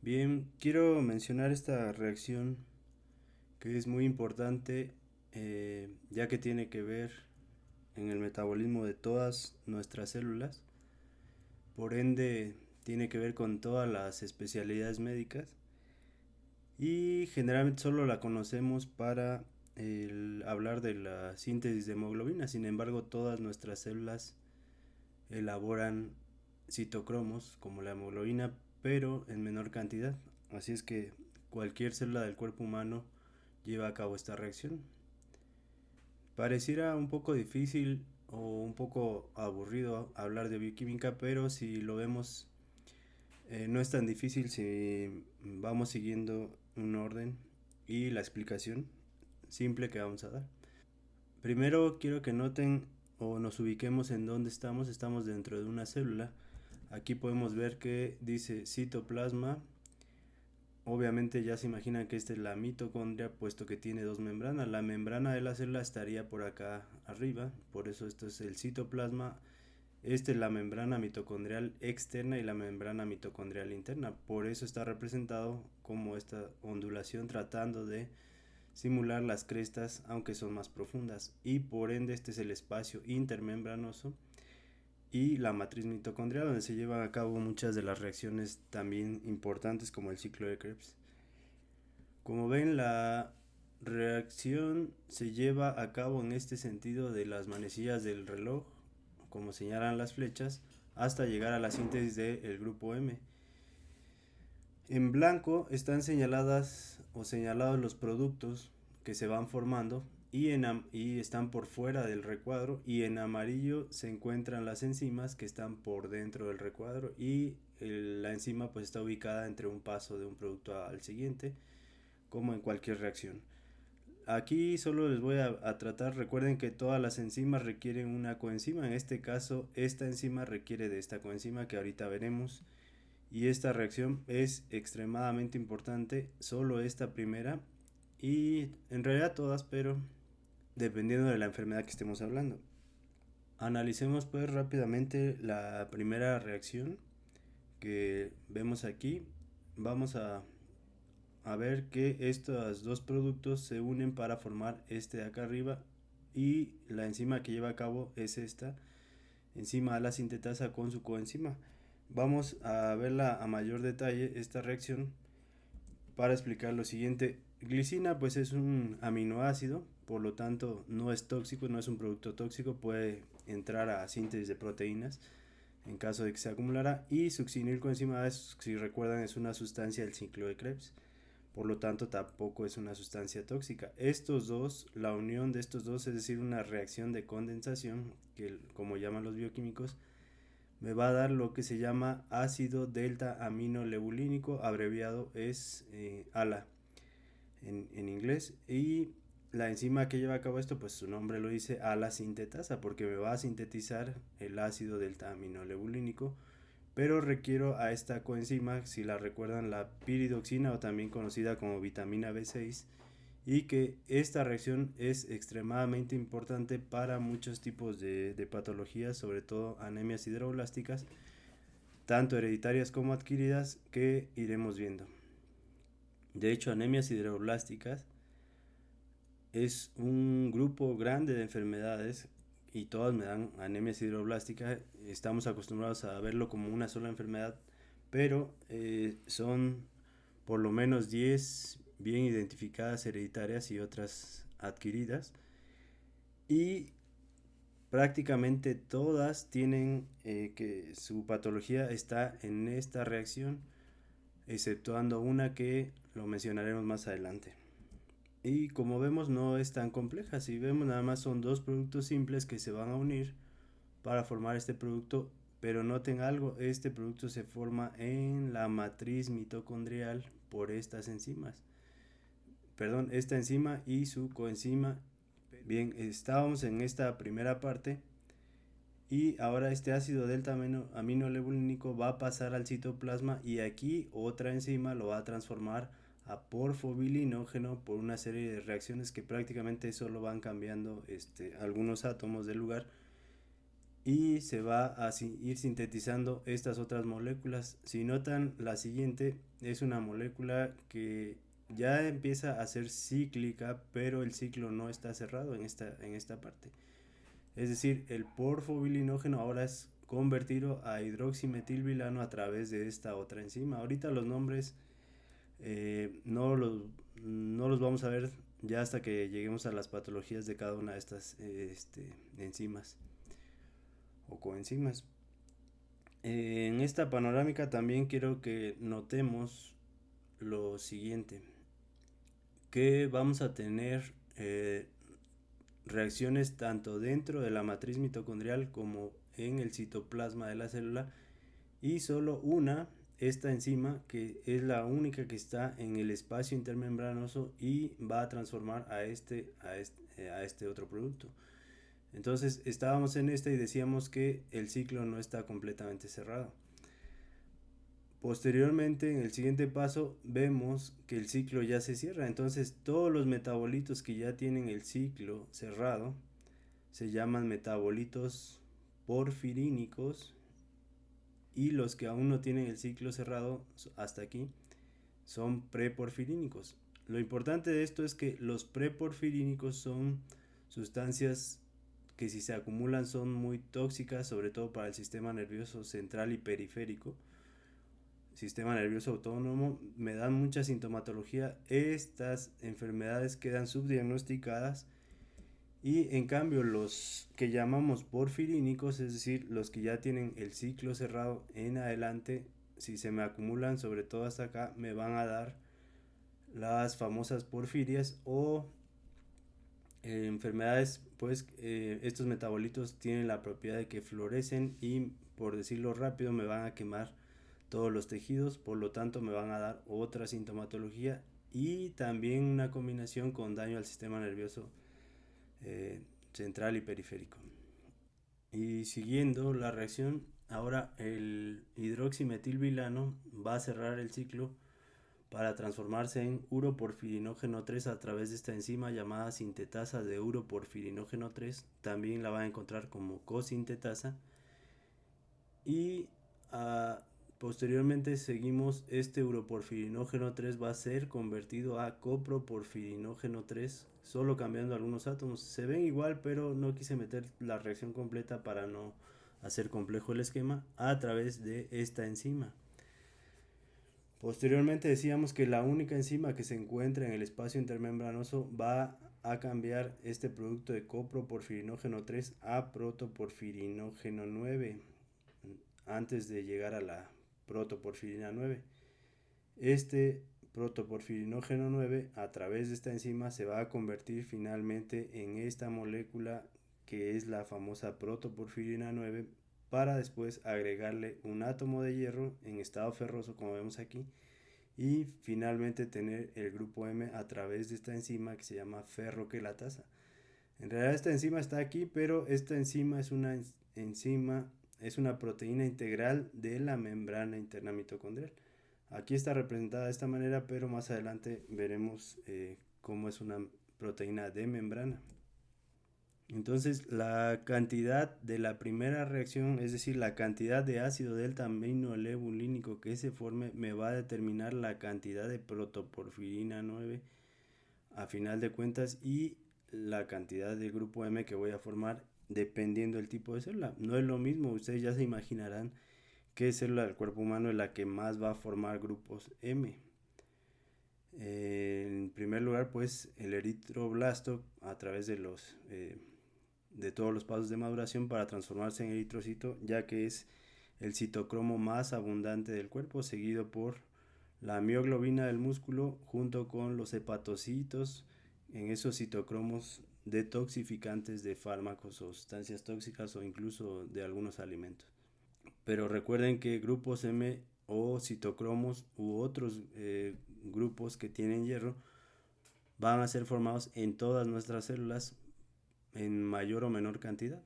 Bien, quiero mencionar esta reacción que es muy importante, ya que tiene que ver en el metabolismo de todas nuestras células. Por ende tiene que ver con todas las especialidades médicas y generalmente solo la conocemos para hablar de la síntesis de hemoglobina. Sin embargo, todas nuestras células elaboran citocromos como la hemoglobina, pero en menor cantidad. Así es que cualquier célula del cuerpo humano lleva a cabo esta reacción. Pareciera un poco difícil o un poco aburrido hablar de bioquímica, pero si lo vemos, no es tan difícil si vamos siguiendo un orden y la explicación simple que vamos a dar. Primero quiero que noten o nos ubiquemos en dónde estamos. Estamos dentro de una célula. Aquí podemos ver que dice citoplasma. Obviamente ya se imaginan que esta es la mitocondria, puesto que tiene dos membranas. La membrana de la célula estaría por acá arriba, por eso esto es el citoplasma. Esta es la membrana mitocondrial externa y la membrana mitocondrial interna. Por eso está representado como esta ondulación, tratando de simular las crestas, aunque son más profundas. Y por ende este es el espacio intermembranoso y la matriz mitocondrial, donde se llevan a cabo muchas de las reacciones también importantes, como el ciclo de Krebs. Como ven, la reacción se lleva a cabo en este sentido de las manecillas del reloj, como señalan las flechas, hasta llegar a la síntesis del grupo M. En blanco están señaladas o señalados los productos que se van formando y están por fuera del recuadro, y en amarillo se encuentran las enzimas que están por dentro del recuadro, y la enzima pues está ubicada entre un paso de un producto al siguiente, como en cualquier reacción. Aquí solo les voy a tratar, recuerden que todas las enzimas requieren una coenzima. En este caso esta enzima requiere de esta coenzima que ahorita veremos, y esta reacción es extremadamente importante, solo esta primera, y en realidad todas, pero dependiendo de la enfermedad que estemos hablando. Analicemos pues rápidamente la primera reacción que vemos aquí. Vamos a ver que estos dos productos se unen para formar este de acá arriba, y la enzima que lleva a cabo es esta enzima a la sintetasa con su coenzima. Vamos a verla a mayor detalle esta reacción para explicar lo siguiente. Glicina pues es un aminoácido, por lo tanto no es tóxico, no es un producto tóxico, puede entrar a síntesis de proteínas en caso de que se acumulara, y succinilcoenzima, si recuerdan, es una sustancia del ciclo de Krebs, por lo tanto tampoco es una sustancia tóxica. Estos dos, la unión de estos dos, es decir, una reacción de condensación, que como llaman los bioquímicos, me va a dar lo que se llama ácido delta aminolebulínico, abreviado es ALA en inglés, y la enzima que lleva a cabo esto, pues su nombre lo dice, ALA sintetasa, porque me va a sintetizar el ácido delta aminolebulínico, pero requiero a esta coenzima, si la recuerdan, la piridoxina, o también conocida como vitamina B6, y que esta reacción es extremadamente importante para muchos tipos de patologías, sobre todo anemias sideroblásticas, tanto hereditarias como adquiridas, que iremos viendo. De hecho, anemias sideroblásticas es un grupo grande de enfermedades, y todas me dan anemia sideroblástica. Estamos acostumbrados a verlo como una sola enfermedad, pero son por lo menos 10 bien identificadas hereditarias y otras adquiridas, y prácticamente todas tienen que su patología está en esta reacción, exceptuando una que lo mencionaremos más adelante. Y como vemos, no es tan compleja. Si vemos, nada más son dos productos simples que se van a unir para formar este producto, pero noten algo, este producto se forma en la matriz mitocondrial por estas enzimas, perdón, esta enzima y su coenzima. Bien, estábamos en esta primera parte, y ahora este ácido delta aminolebulínico va a pasar al citoplasma, y aquí otra enzima lo va a transformar a porfobilinógeno por una serie de reacciones que prácticamente solo van cambiando algunos átomos del lugar, y se va a ir sintetizando estas otras moléculas. Si notan, la siguiente es una molécula que ya empieza a ser cíclica, pero el ciclo no está cerrado en esta parte. Es decir, el porfobilinógeno ahora es convertido a hidroximetilbilano a través de esta otra enzima. Ahorita los nombres no los vamos a ver ya hasta que lleguemos a las patologías de cada una de estas enzimas o coenzimas. En esta panorámica también quiero que notemos lo siguiente, que vamos a tener reacciones tanto dentro de la matriz mitocondrial como en el citoplasma de la célula, y solo una, esta enzima, que es la única que está en el espacio intermembranoso y va a transformar a este otro producto. Entonces estábamos en esta y decíamos que el ciclo no está completamente cerrado. Posteriormente, en el siguiente paso, vemos que el ciclo ya se cierra. Entonces todos los metabolitos que ya tienen el ciclo cerrado se llaman metabolitos porfirínicos, y los que aún no tienen el ciclo cerrado hasta aquí son preporfirínicos. Lo importante de esto es que los preporfirínicos son sustancias que, si se acumulan, son muy tóxicas, sobre todo para el sistema nervioso central y periférico, sistema nervioso autónomo. Me dan mucha sintomatología. Estas enfermedades quedan subdiagnosticadas, y en cambio los que llamamos porfirínicos, es decir, los que ya tienen el ciclo cerrado en adelante, si se me acumulan sobre todo hasta acá, me van a dar las famosas porfirias o enfermedades. Pues estos metabolitos tienen la propiedad de que florecen y, por decirlo rápido, me van a quemar todos los tejidos, por lo tanto me van a dar otra sintomatología y también una combinación con daño al sistema nervioso central y periférico. Y siguiendo la reacción, ahora el hidroximetilbilano va a cerrar el ciclo para transformarse en uroporfirinógeno 3 a través de esta enzima llamada sintetasa de uroporfirinógeno 3. También la van a encontrar como cosintetasa. Y posteriormente seguimos, este uroporfirinógeno 3 va a ser convertido a coproporfirinógeno 3, solo cambiando algunos átomos. Se ven igual, pero no quise meter la reacción completa para no hacer complejo el esquema, a través de esta enzima. Posteriormente decíamos que la única enzima que se encuentra en el espacio intermembranoso va a cambiar este producto de coproporfirinógeno 3 a protoporfirinógeno 9 antes de llegar a la protoporfirina 9. Este protoporfirinógeno 9, a través de esta enzima, se va a convertir finalmente en esta molécula que es la famosa protoporfirina 9, para después agregarle un átomo de hierro en estado ferroso, como vemos aquí, y finalmente tener el grupo M a través de esta enzima que se llama ferroquelatasa. En realidad esta enzima está aquí, pero esta enzima es una enzima, es una proteína integral de la membrana interna mitocondrial. Aquí está representada de esta manera, pero más adelante veremos cómo es una proteína de membrana. Entonces, la cantidad de la primera reacción, es decir, la cantidad de ácido delta aminolevulínico que se forme, me va a determinar la cantidad de protoporfirina 9 a final de cuentas, y la cantidad del grupo M que voy a formar dependiendo del tipo de célula. No es lo mismo, ustedes ya se imaginarán qué célula del cuerpo humano es la que más va a formar grupos M. En primer lugar, pues el eritroblasto, a través de todos los pasos de maduración para transformarse en eritrocito, ya que es el citocromo más abundante del cuerpo, seguido por la mioglobina del músculo, junto con los hepatocitos, en esos citocromos detoxificantes de fármacos o sustancias tóxicas o incluso de algunos alimentos. Pero recuerden que grupos M o citocromos u otros grupos que tienen hierro van a ser formados en todas nuestras células en mayor o menor cantidad.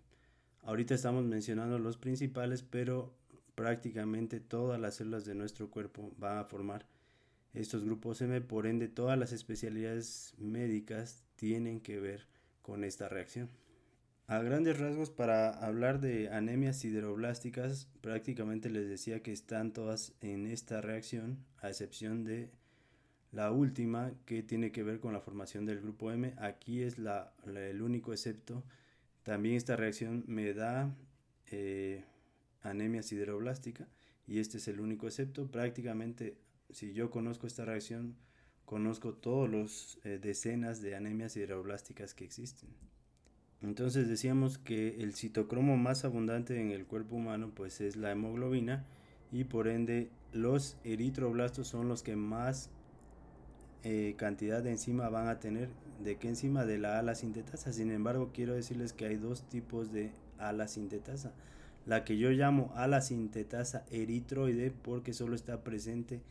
Ahorita estamos mencionando los principales, pero prácticamente todas las células de nuestro cuerpo van a formar estos grupos M, por ende todas las especialidades médicas tienen que ver con esta reacción. A grandes rasgos, para hablar de anemias sideroblásticas, prácticamente les decía que están todas en esta reacción, a excepción de la última, que tiene que ver con la formación del grupo M. Aquí es el único excepto. También esta reacción me da eh, anemia sideroblástica, y este es el único excepto. Prácticamente, si yo conozco esta reacción, conozco todos los decenas de anemias sideroblásticas que existen. Entonces decíamos que el citocromo más abundante en el cuerpo humano pues es la hemoglobina, y por ende los eritroblastos son los que más cantidad de enzima van a tener. ¿De qué enzima? De la ala sintetasa. Sin embargo, quiero decirles que hay dos tipos de ala sintetasa. La que yo llamo ala sintetasa eritroide, porque solo está presente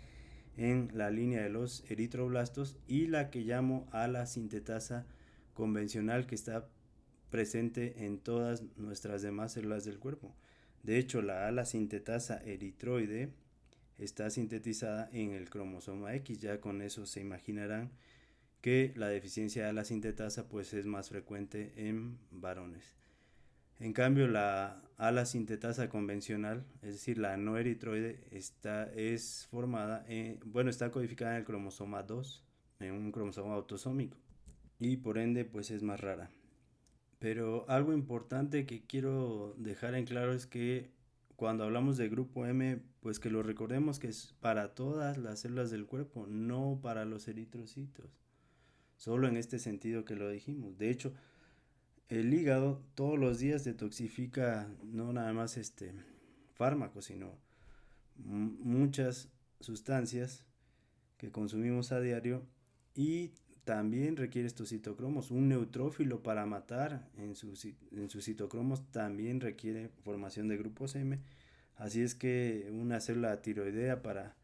en la línea de los eritroblastos, y la que llamo ala sintetasa convencional, que está presente en todas nuestras demás células del cuerpo. De hecho, la ala sintetasa eritroide está sintetizada en el cromosoma X. Ya con eso se imaginarán que la deficiencia de la sintetasa pues es más frecuente en varones. En cambio, la ala sintetasa convencional, es decir, la no eritroide, está codificada en el cromosoma 2, en un cromosoma autosómico, y por ende pues es más rara. Pero algo importante que quiero dejar en claro es que cuando hablamos de grupo M, pues que lo recordemos que es para todas las células del cuerpo, no para los eritrocitos. Solo en este sentido que lo dijimos. De hecho, el hígado todos los días detoxifica no nada más fármacos, sino muchas sustancias que consumimos a diario, y también requiere estos citocromos. Un neutrófilo, para matar en sus citocromos, también requiere formación de grupos M. Así es que una célula tiroidea, para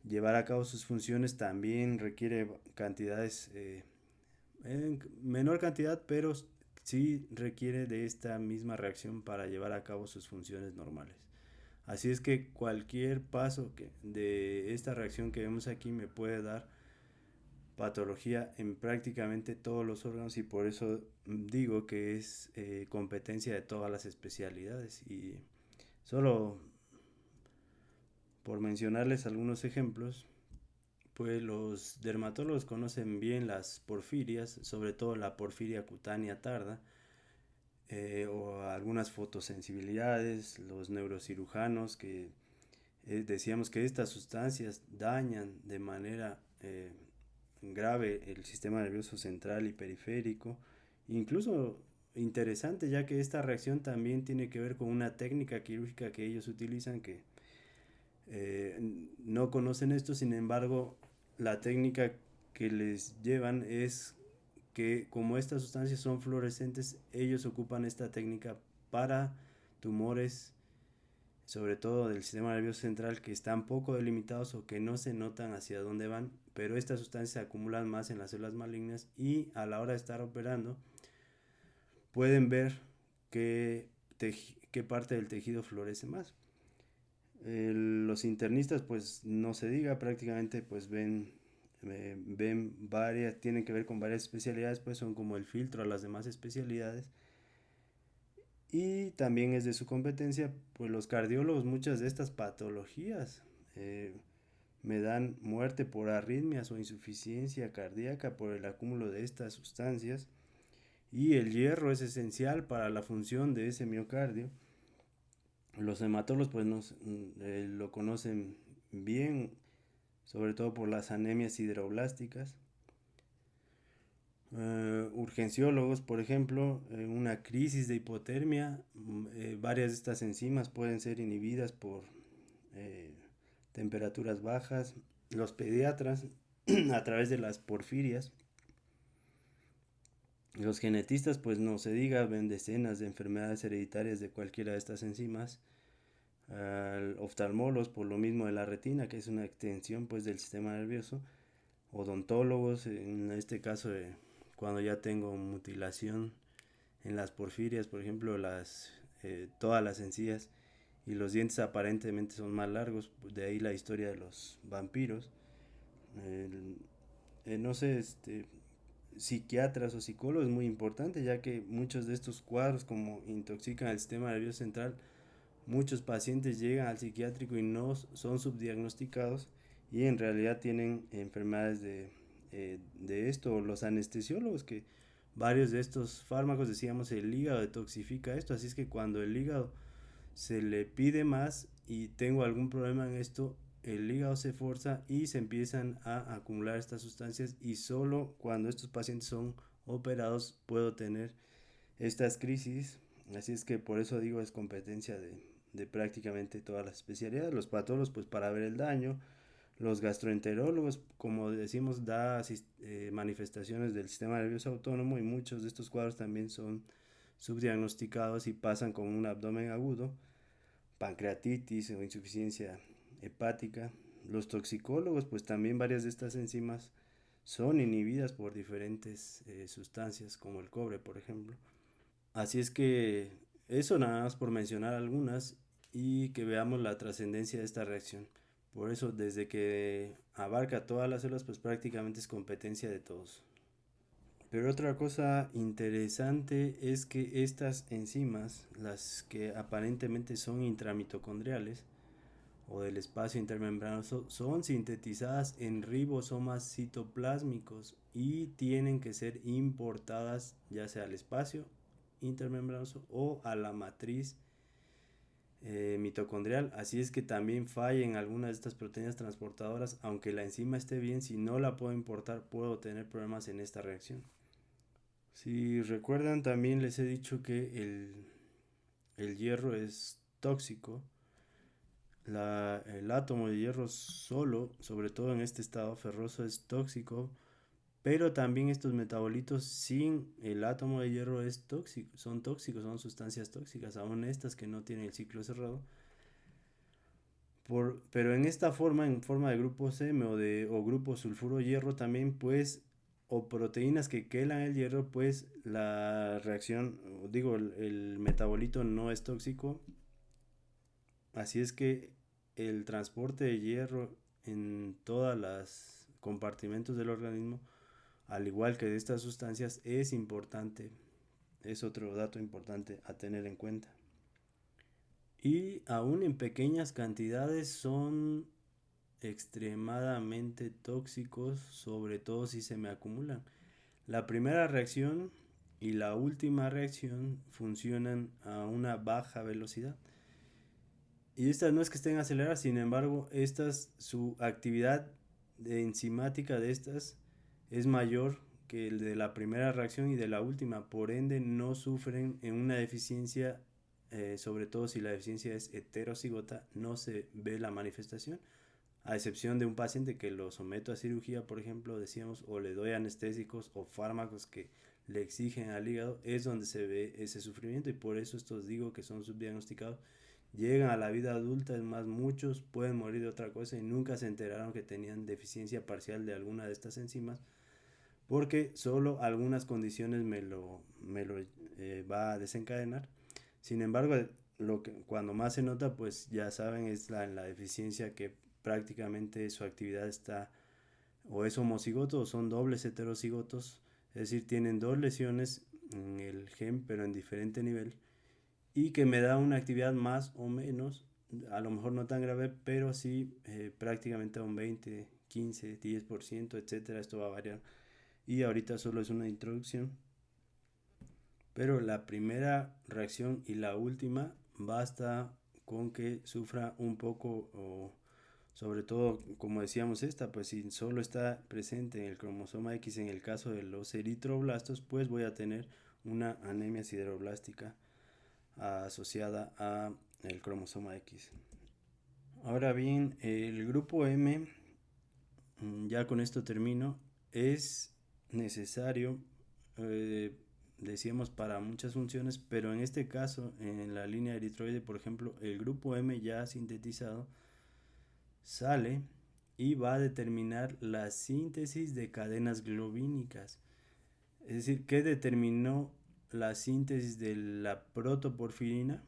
llevar a cabo sus funciones, también requiere cantidades, en menor cantidad, pero sí requiere de esta misma reacción para llevar a cabo sus funciones normales. Así es que cualquier paso de esta reacción que vemos aquí me puede dar patología en prácticamente todos los órganos, y por eso digo que es competencia de todas las especialidades. Y solo por mencionarles algunos ejemplos, pues los dermatólogos conocen bien las porfirias, sobre todo la porfiria cutánea tarda, o algunas fotosensibilidades. Los neurocirujanos, que decíamos que estas sustancias dañan de manera grave el sistema nervioso central y periférico. Incluso interesante, ya que esta reacción también tiene que ver con una técnica quirúrgica que ellos utilizan, que no conocen esto. Sin embargo, la técnica que les llevan es que, como estas sustancias son fluorescentes, ellos ocupan esta técnica para tumores, sobre todo del sistema nervioso central, que están poco delimitados o que no se notan hacia dónde van, pero estas sustancias se acumulan más en las células malignas, y a la hora de estar operando pueden ver qué, qué parte del tejido florece más. Los internistas pues no se diga, prácticamente pues ven varias, tienen que ver con varias especialidades, pues son como el filtro a las demás especialidades. Y también es de su competencia pues los cardiólogos. Muchas de estas patologías eh, me dan muerte por arritmias o insuficiencia cardíaca por el acúmulo de estas sustancias, y el hierro es esencial para la función de ese miocardio. Los hematólogos pues lo conocen bien, sobre todo por las anemias sideroblásticas. Urgenciólogos, por ejemplo, en una crisis de hipotermia, varias de estas enzimas pueden ser inhibidas por eh, temperaturas bajas. Los pediatras, a través de las porfirias. Los genetistas, pues no se diga, ven decenas de enfermedades hereditarias de cualquiera de estas enzimas. Oftalmólogos, por lo mismo de la retina, que es una extensión pues del sistema nervioso. Odontólogos, en este caso cuando ya tengo mutilación en las porfirias, por ejemplo, todas las encías y los dientes aparentemente son más largos, pues de ahí la historia de los vampiros. No sé, psiquiatras o psicólogos es muy importante, ya que muchos de estos cuadros como intoxican el sistema nervioso central, muchos pacientes llegan al psiquiátrico y no son subdiagnosticados y en realidad tienen enfermedades de esto. Los anestesiólogos, que varios de estos fármacos, decíamos, el hígado detoxifica esto, así es que cuando el hígado se le pide más y tengo algún problema en esto, el hígado se forza y se empiezan a acumular estas sustancias, y solo cuando estos pacientes son operados puedo tener estas crisis. Así es que por eso digo, es competencia de prácticamente todas las especialidades. Los patólogos pues para ver el daño, los gastroenterólogos, como decimos, da manifestaciones del sistema nervioso autónomo, y muchos de estos cuadros también son subdiagnosticados y pasan con un abdomen agudo, pancreatitis o insuficiencia hepática. Los toxicólogos, pues también varias de estas enzimas son inhibidas por diferentes sustancias como el cobre, por ejemplo. Así es que eso nada más por mencionar algunas, y que veamos la trascendencia de esta reacción. Por eso, desde que abarca todas las células, pues prácticamente es competencia de todos. Pero otra cosa interesante es que estas enzimas, las que aparentemente son intramitocondriales o del espacio intermembranoso, son sintetizadas en ribosomas citoplásmicos y tienen que ser importadas ya sea al espacio intermembranoso o a la matriz mitocondrial. Así es que también falla en algunas de estas proteínas transportadoras, aunque la enzima esté bien, si no la puedo importar puedo tener problemas en esta reacción. Si recuerdan, también les he dicho que el hierro es tóxico. El átomo de hierro solo, sobre todo en este estado ferroso, es tóxico, pero también estos metabolitos sin el átomo de hierro es tóxico, son tóxicos, son sustancias tóxicas, aún estas que no tienen el ciclo cerrado. Pero en esta forma, en forma de grupo C o grupo sulfuro hierro también, pues, o proteínas que quelan el hierro, pues la reacción, digo, el metabolito no es tóxico. Así es que el transporte de hierro en todos los compartimentos del organismo, al igual que de estas sustancias, es importante. Es otro dato importante a tener en cuenta. Y aún en pequeñas cantidades son extremadamente tóxicos, sobre todo si se me acumulan. La primera reacción y la última reacción funcionan a una baja velocidad. Y estas no es que estén aceleradas, sin embargo, su actividad enzimática de estas es mayor que el de la primera reacción y de la última, por ende no sufren en una deficiencia, sobre todo si la deficiencia es heterocigota, no se ve la manifestación, a excepción de un paciente que lo someto a cirugía, por ejemplo, decíamos, o le doy anestésicos o fármacos que le exigen al hígado, es donde se ve ese sufrimiento, y por eso estos digo que son subdiagnosticados. Llegan a la vida adulta, es más, muchos pueden morir de otra cosa y nunca se enteraron que tenían deficiencia parcial de alguna de estas enzimas, porque solo algunas condiciones me lo va a desencadenar. Sin embargo, cuando más se nota, pues ya saben, es la deficiencia, que prácticamente su actividad está, o es homocigoto o son dobles heterocigotos, es decir, tienen dos lesiones en el gen pero en diferente nivel, y que me da una actividad más o menos, a lo mejor no tan grave, pero sí prácticamente a un 20, 15, 10%, etcétera. Esto va a variar y ahorita solo es una introducción. Pero la primera reacción y la última basta con que sufra un poco, o sobre todo, como decíamos, esta, pues si solo está presente en el cromosoma X, en el caso de los eritroblastos, pues voy a tener una anemia sideroblástica asociada a el cromosoma X. Ahora bien, el grupo M, ya con esto termino, es necesario, eh, decíamos, para muchas funciones, pero en este caso, en la línea eritroide, por ejemplo, el grupo M ya sintetizado sale y va a determinar la síntesis de cadenas globínicas. Es decir, ¿qué determinó la síntesis de la protoporfirina?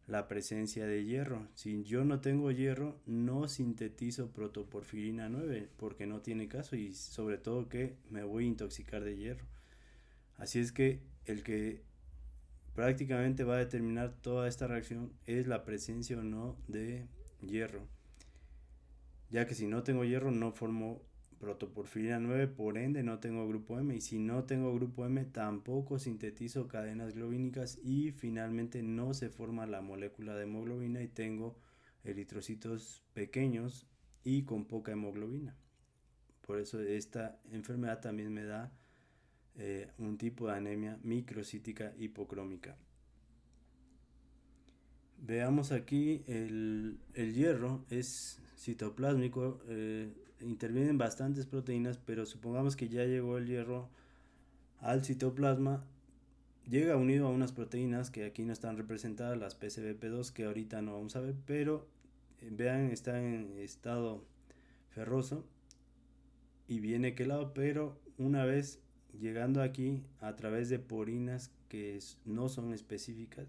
la presencia de hierro. Si yo no tengo hierro, no sintetizo protoporfirina 9 porque no tiene caso, y sobre todo que me voy a intoxicar de hierro. Así es que el que prácticamente va a determinar toda esta reacción es la presencia o no de hierro, ya que si no tengo hierro no formo protoporfirina 9, por ende no tengo grupo M, y si no tengo grupo M tampoco sintetizo cadenas globínicas, y finalmente no se forma la molécula de hemoglobina y tengo eritrocitos pequeños y con poca hemoglobina. Por eso esta enfermedad también me da un tipo de anemia microcítica hipocrómica. Veamos aquí, el hierro es citoplásmico, intervienen bastantes proteínas, pero supongamos que ya llegó el hierro al citoplasma, llega unido a unas proteínas que aquí no están representadas, las PCBP2, que ahorita no vamos a ver, pero vean, está en estado ferroso y viene quelado, pero una vez llegando aquí a través de porinas que no son específicas,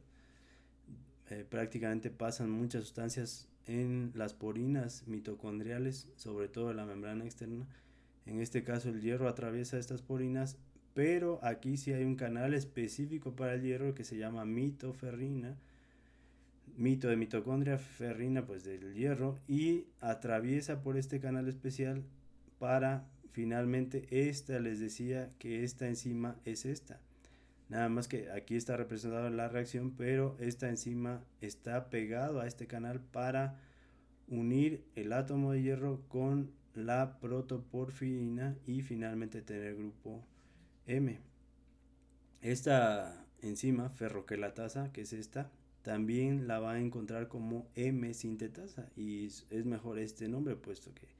prácticamente pasan muchas sustancias en las porinas mitocondriales, sobre todo en la membrana externa. En este caso el hierro atraviesa estas porinas, pero aquí sí hay un canal específico para el hierro que se llama mitoferrina, mito de mitocondria, ferrina pues del hierro, y atraviesa por este canal especial para finalmente esta, les decía que esta enzima es esta. Nada más que aquí está representada la reacción, pero esta enzima está pegado a este canal para unir el átomo de hierro con la protoporfirina y finalmente tener grupo M. Esta enzima ferroquelatasa, que es esta, también la va a encontrar como M-sintetasa, y es mejor este nombre puesto que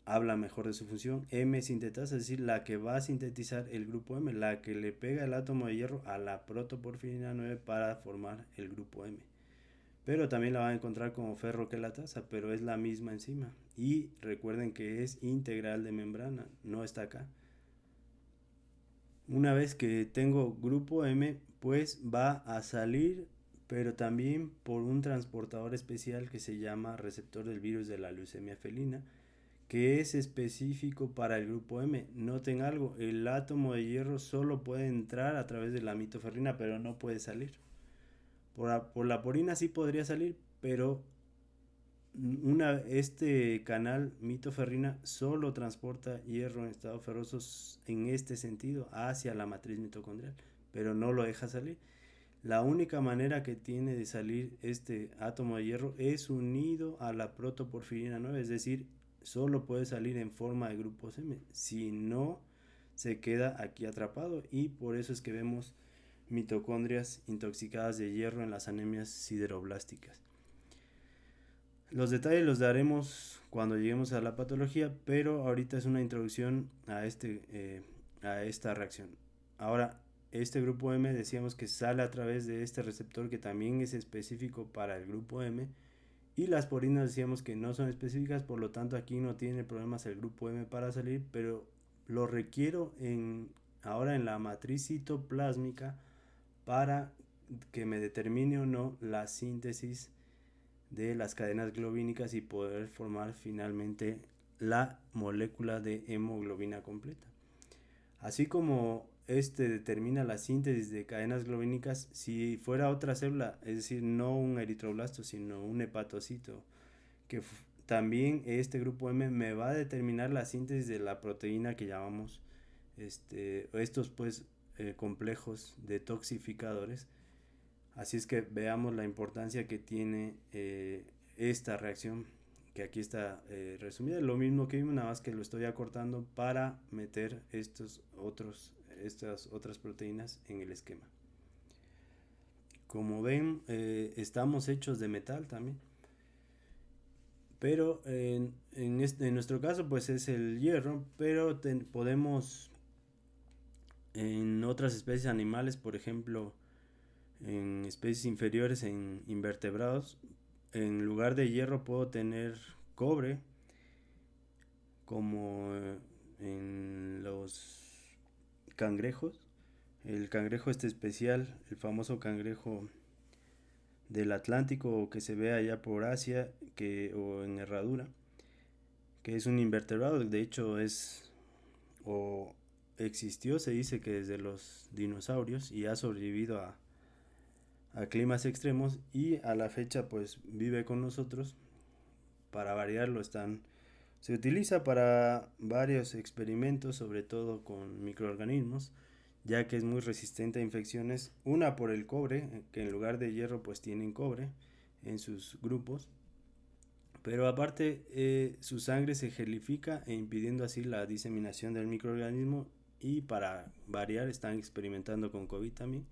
habla mejor de su función. M-sintetasa, es decir, la que va a sintetizar el grupo M, la que le pega el átomo de hierro a la protoporfirina 9 para formar el grupo M. Pero también la van a encontrar como ferroquelatasa, pero es la misma enzima. Y recuerden que es integral de membrana, no está acá. Una vez que tengo grupo M, pues va a salir, pero también por un transportador especial que se llama receptor del virus de la leucemia felina, que es específico para el grupo M. Noten algo, el átomo de hierro solo puede entrar a través de la mitoferrina, pero no puede salir. Por la porina sí podría salir, pero este canal mitoferrina solo transporta hierro en estado ferroso en este sentido hacia la matriz mitocondrial, pero no lo deja salir. La única manera que tiene de salir este átomo de hierro es unido a la protoporfirina 9, es decir, solo puede salir en forma de grupos M, si no se queda aquí atrapado, y por eso es que vemos mitocondrias intoxicadas de hierro en las anemias sideroblásticas. Los detalles los daremos cuando lleguemos a la patología, pero ahorita es una introducción a esta reacción. Ahora, este grupo M decíamos que sale a través de este receptor que también es específico para el grupo M, y las porinas decíamos que no son específicas, por lo tanto aquí no tiene problemas el grupo M para salir, pero lo requiero ahora en la matriz citoplásmica para que me determine o no la síntesis de las cadenas globínicas y poder formar finalmente la molécula de hemoglobina completa. Así como este determina la síntesis de cadenas globínicas, si fuera otra célula, es decir, no un eritroblasto, sino un hepatocito, que también este grupo M me va a determinar la síntesis de la proteína que llamamos estos pues complejos detoxificadores. Así es que veamos la importancia que tiene esta reacción, que aquí está resumida. Lo mismo que vimos, nada más que lo estoy acortando para meter estas otras proteínas en el esquema. Como ven, estamos hechos de metal también. Pero en nuestro caso pues es el hierro, pero podemos en otras especies animales, por ejemplo, en especies inferiores, en invertebrados, en lugar de hierro puedo tener cobre, como en los cangrejos. El cangrejo especial, el famoso cangrejo del Atlántico que se ve allá por Asia o en Herradura, que es un invertebrado, de hecho o existió, se dice que desde los dinosaurios y ha sobrevivido a climas extremos y a la fecha pues vive con nosotros. Para variarlo se utiliza para varios experimentos, sobre todo con microorganismos, ya que es muy resistente a infecciones. Una por el cobre, que en lugar de hierro pues tienen cobre en sus grupos. Pero aparte su sangre se gelifica e impidiendo así la diseminación del microorganismo y para variar están experimentando con COVID también.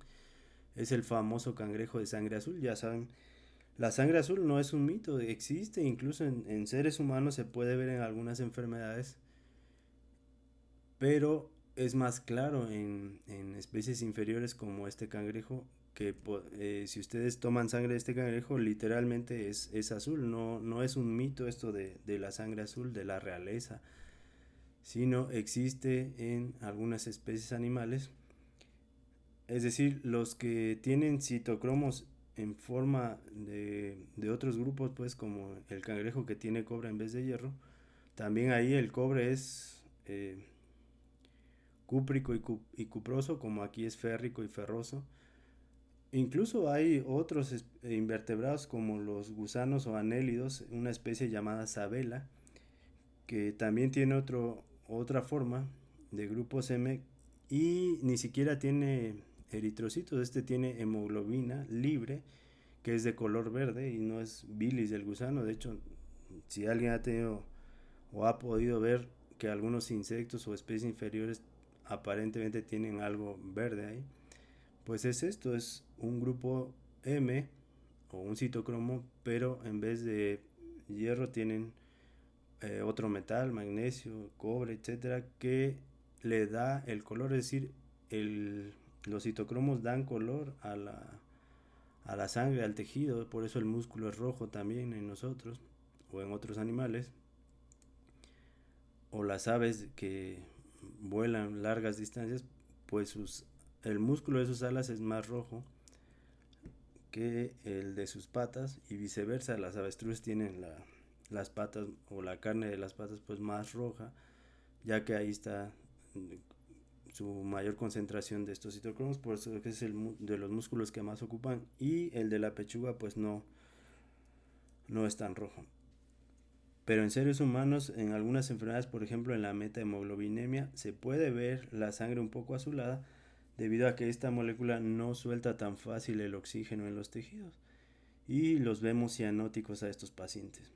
Es el famoso cangrejo de sangre azul, ya saben. La sangre azul no es un mito, existe, incluso en seres humanos se puede ver en algunas enfermedades, pero es más claro en especies inferiores como este cangrejo, que si ustedes toman sangre de este cangrejo, literalmente es azul, no es un mito esto de la sangre azul de la realeza, sino existe en algunas especies animales. Es decir, los que tienen citocromos en forma de otros grupos, pues como el cangrejo que tiene cobre en vez de hierro, también ahí el cobre es cúprico y cuproso, como aquí es férrico y ferroso. Incluso hay otros invertebrados como los gusanos o anélidos, una especie llamada sabela, que también tiene otra forma de grupos M y ni siquiera tiene eritrocitos, este tiene hemoglobina libre que es de color verde y no es bilis del gusano. De hecho, si alguien ha tenido o ha podido ver que algunos insectos o especies inferiores aparentemente tienen algo verde ahí, pues es esto, es un grupo M o un citocromo, pero en vez de hierro tienen otro metal, magnesio, cobre, etcétera, que le da el color, es decir, los citocromos dan color a la sangre, al tejido, por eso el músculo es rojo también en nosotros o en otros animales, o las aves que vuelan largas distancias, pues el músculo de sus alas es más rojo que el de sus patas y viceversa, las avestruces tienen las patas o la carne de las patas pues más roja, ya que ahí está su mayor concentración de estos citocromos, por eso es el de los músculos que más ocupan, y el de la pechuga pues no es tan rojo. Pero en seres humanos, en algunas enfermedades, por ejemplo en la metahemoglobinemia, se puede ver la sangre un poco azulada debido a que esta molécula no suelta tan fácil el oxígeno en los tejidos y los vemos cianóticos a estos pacientes.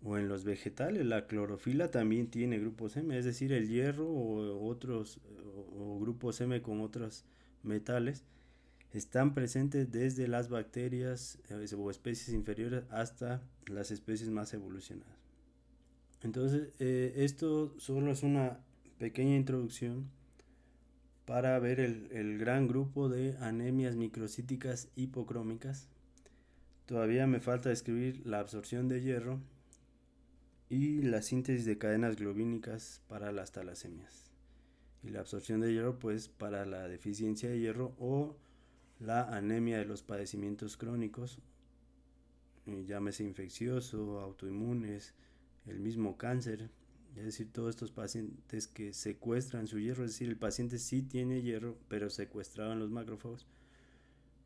O en los vegetales, la clorofila también tiene grupos M, es decir, el hierro o grupos M con otros metales están presentes desde las bacterias o especies inferiores hasta las especies más evolucionadas. Entonces, esto solo es una pequeña introducción para ver el gran grupo de anemias microcíticas hipocrómicas. Todavía me falta describir la absorción de hierro y la síntesis de cadenas globínicas para las talasemias. Y la absorción de hierro pues para la deficiencia de hierro o la anemia de los padecimientos crónicos, llámese infeccioso, autoinmunes, el mismo cáncer, es decir, todos estos pacientes que secuestran su hierro, es decir, el paciente sí tiene hierro, pero secuestrado en los macrófagos,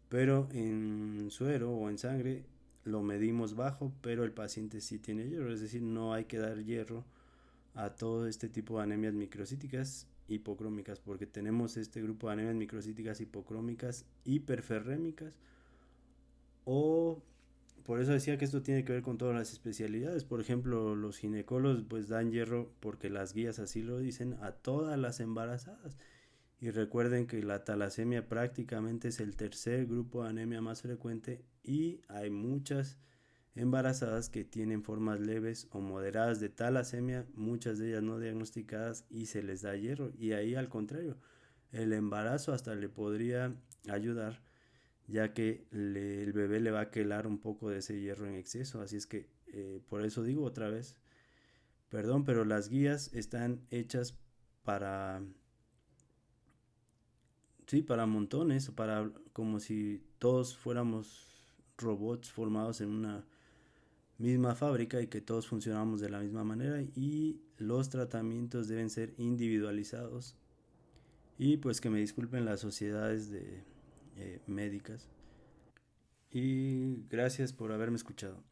pero en suero o en sangre lo medimos bajo, pero el paciente sí tiene hierro, es decir, no hay que dar hierro a todo este tipo de anemias microcíticas hipocrómicas, porque tenemos este grupo de anemias microcíticas hipocrómicas hiperferrémicas, o por eso decía que esto tiene que ver con todas las especialidades. Por ejemplo, los ginecólogos pues dan hierro, porque las guías así lo dicen, a todas las embarazadas. Y recuerden que la talasemia prácticamente es el tercer grupo de anemia más frecuente y hay muchas embarazadas que tienen formas leves o moderadas de talasemia, muchas de ellas no diagnosticadas, y se les da hierro. Y ahí al contrario, el embarazo hasta le podría ayudar, ya que el bebé le va a quelar un poco de ese hierro en exceso. Así es que por eso digo otra vez, perdón, pero las guías están hechas para, sí, para montones, para como si todos fuéramos robots formados en una misma fábrica y que todos funcionamos de la misma manera, y los tratamientos deben ser individualizados, y pues que me disculpen las sociedades de médicas, y gracias por haberme escuchado.